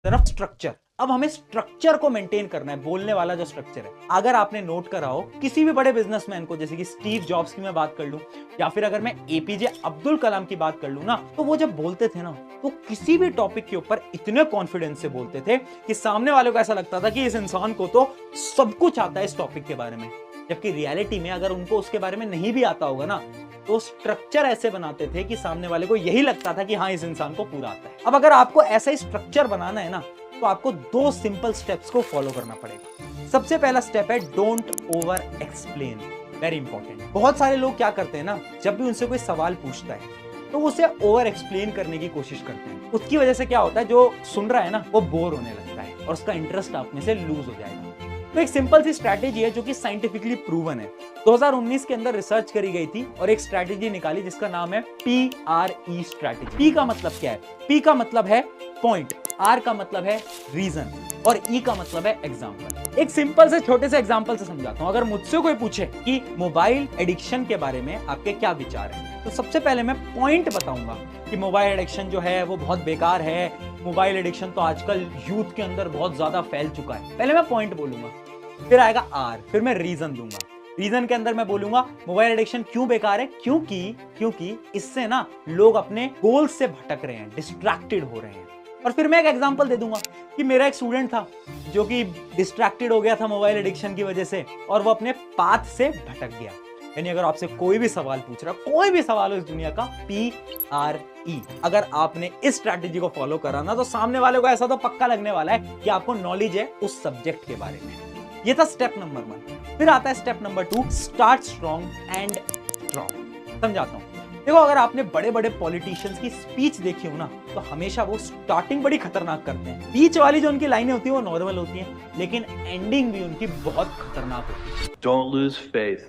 तरफ स्ट्रक्चर। अब हमें स्ट्रक्चर को मेंटेन करना है, बोलने वाला जो स्ट्रक्चर है। अगर आपने नोट करा हो किसी भी बड़े बिजनेसमैन को, जैसे कि स्टीव जॉब्स की मैं बात कर लूं या फिर अगर मैं एपीजे अब्दुल कलाम की बात कर लूं ना, तो वो जब बोलते थे ना तो किसी भी टॉपिक के ऊपर इतने कॉन्फिडेंस से बोलते थे कि सामने वाले को ऐसा लगता था कि इस इंसान को तो सब कुछ आता है इस टॉपिक के बारे में। जबकि रियलिटी में अगर उनको उसके बारे में नहीं भी आता होगा ना, तो स्ट्रक्चर ऐसे बनाते थे कि सामने वाले को यही लगता था कि हाँ, इस इंसान को पूरा आता है। अब अगर आपको ऐसा ही स्ट्रक्चर बनाना है ना, तो आपको दो सिंपल स्टेप्स को फॉलो करना पड़ेगा। सबसे पहला स्टेप है don't over explain. Very important. बहुत सारे लोग क्या करते हैं ना, जब भी उनसे कोई सवाल पूछता है तो उसे ओवर एक्सप्लेन करने की कोशिश करते हैं। उसकी वजह से क्या होता है, जो सुन रहा है ना वो बोर होने लगता है और उसका इंटरेस्ट आप में से लूज हो जाएगा। तो एक सिंपल सी स्ट्रैटेजी है जो कि साइंटिफिकली प्रूवन है। 2019 के अंदर रिसर्च करी गई थी और एक स्ट्रैटेजी निकाली जिसका नाम है PRE स्ट्रैटेजी। P का मतलब क्या है? P का मतलब है पॉइंट, R का मतलब है रीजन और E का मतलब है एग्जाम्पल। एक सिंपल से छोटे से एग्जाम्पल से समझाता हूं। अगर मुझसे कोई पूछे कि मोबाइल एडिक्शन के बारे में आपके क्या विचार हैं, तो सबसे पहले मैं पॉइंट बताऊंगा कि मोबाइल एडिक्शन जो है वो बहुत बेकार है। मोबाइल एडिक्शन तो आजकल यूथ के अंदर बहुत ज्यादा फैल चुका है। पहले मैं पॉइंट बोलूंगा, फिर आएगा आर, फिर मैं रीजन दूंगा। रीजन के अंदर मैं बोलूंगा मोबाइल एडिक्शन क्यों बेकार है, क्योंकि इससे ना लोग अपने गोल से भटक रहे हैं, डिस्ट्रैक्टेड हो रहे हैं। और फिर मैं एक एग्जांपल दे दूंगा कि मेरा एक स्टूडेंट था जो कि डिस्ट्रैक्टेड हो गया था मोबाइल एडिक्शन की वजह से और वो अपने पाथ से भटक गया। यानी अगर आपसे कोई भी सवाल पूछ रहा, कोई भी सवाल हो इस दुनिया का, PRE, अगर आपने इस स्ट्रैटेजी को फॉलो करा ना, तो सामने वाले को ऐसा तो पक्का लगने वाला है कि आपको नॉलेज है उस सब्जेक्ट के बारे में। ये था स्टेप नंबर 1। फिर आता है step number 2, start strong and strong. समझाता हूं। देखो, अगर आपने बड़े बड़े पॉलिटिशियंस की स्पीच देखी हो ना, तो हमेशा वो स्टार्टिंग बड़ी खतरनाक करते हैं। बीच वाली जो उनकी लाइनें होती है वो नॉर्मल होती हैं, लेकिन एंडिंग भी उनकी बहुत खतरनाक होती है। Don't lose faith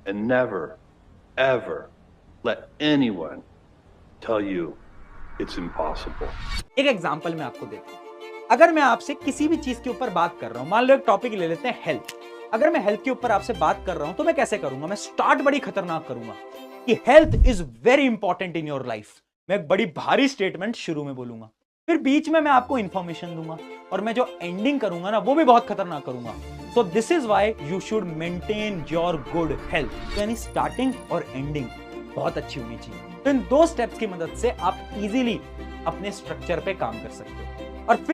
and never, ever let anyone tell you it's impossible. एक एग्जांपल मैं आपको देता हूं। अगर मैं आपसे किसी भी चीज के ऊपर बात कर रहा हूं, मान लो एक टॉपिक ले लेते हैं हेल्थ। अगर मैं हेल्थ के ऊपर आपसे बात कर रहा हूं तो मैं कैसे करूंगा? मैं स्टार्ट बड़ी खतरनाक करूंगा कि health is very important in your life. मैं एक बड़ी भारी स्टेटमेंट शुरू में बोलूंगा, फिर बीच में मैं आपको इंफॉर्मेशन दूंगा और मैं जो एंडिंग करूंगा ना वो भी बहुत खतरनाक करूंगा। So this is why you should maintain your good health. यानी स्टार्टिंग और एंडिंग बहुत अच्छी होनी चाहिए। तो इन दो स्टेप्स की मदद से आप इजीली अपने स्ट्रक्चर पे काम कर सकते हो। और